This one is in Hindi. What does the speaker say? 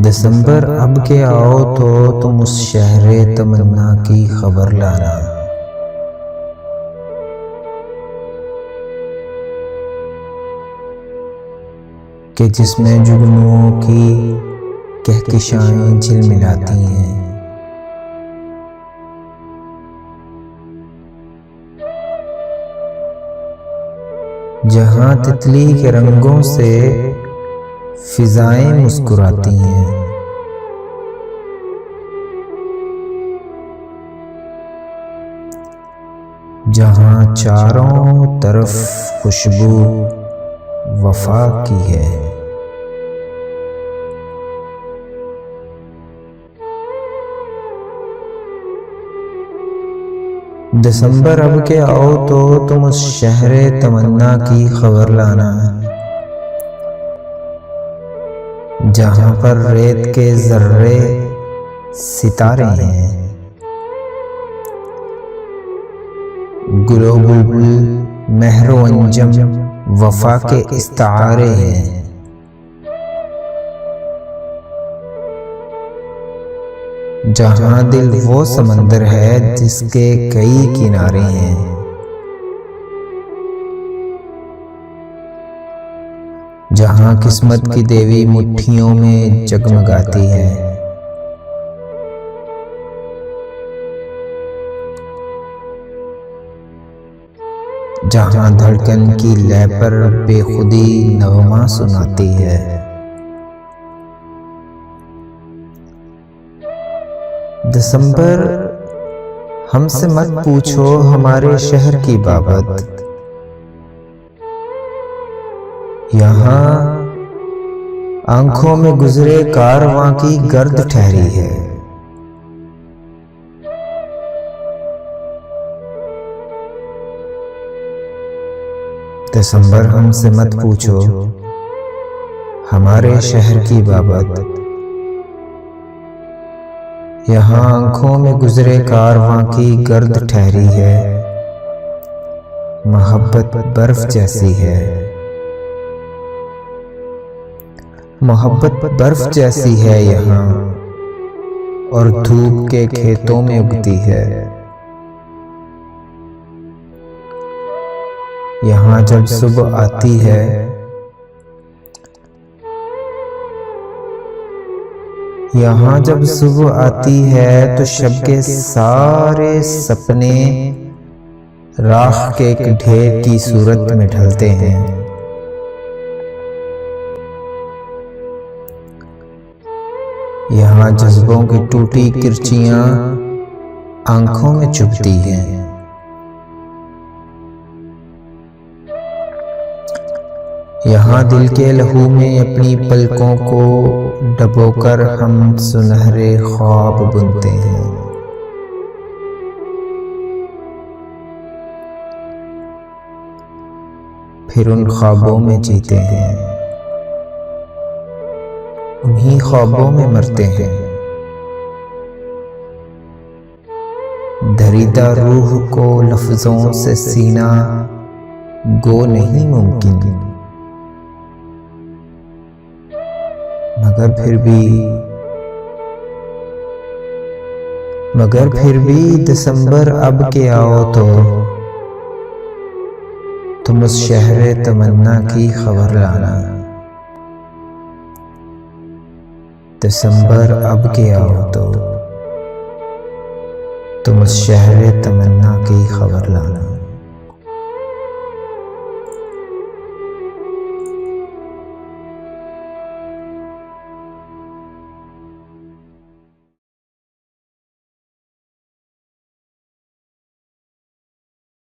दिसंबर अब के आओ तो तुम उस शहरे तमन्ना की खबर लाना। कि जिसमें जुगनुओं की कहकशाएं झिलमिलाती हैं। जहां तितली के रंगों से फिजाएं मुस्कुराती हैं। जहां चारों तरफ खुशबू वफा की है। दिसंबर अब के आओ तो तुम उस शहरे तमन्ना की खबर लाना। जहां पर रेत के जर्रे सितारे हैं। गुलो बुलबुल महरो अंजम वफा के इस्तारे हैं। जहां दिल वो समंदर है जिसके कई किनारे हैं। जहां किस्मत की देवी मुट्ठियों में जगमगाती है। जहां धड़कन की लय पर बेखुदी नगमा सुनाती है। दिसंबर हमसे मत पूछो हमारे शहर की बाबत। यहाँ आंखों में गुजरे कारवां की गर्द ठहरी है। दिसंबर हमसे मत पूछो हमारे शहर की बाबत। यहाँ आंखों में गुजरे कारवां की गर्द ठहरी है। मोहब्बत बर्फ जैसी है। मोहब्बत बर्फ जैसी है यहाँ और धूप के खेतों में उगती है। यहाँ जब सुबह आती है यहाँ जब सुबह आती है तो शब के सारे सपने राख के एक ढेर की सूरत में ढलते हैं। यहाँ जज्बों की टूटी किरचियां आंखों में चुभती हैं। यहाँ दिल के लहू में अपनी पलकों को डबोकर हम सुनहरे ख्वाब बुनते हैं। फिर उन ख्वाबों में जीते हैं। उन्हीं ख्वाबों में मरते हैं। दरीदा रूह को लफ्जों से सीना गो नहीं मुमकिन। मगर फिर भी दिसंबर अब के आओ तो तुम उस शहरे तमन्ना की खबर लाना। दिसंबर अब के आओ तो तुम उस शहरे तमन्ना की खबर लाना।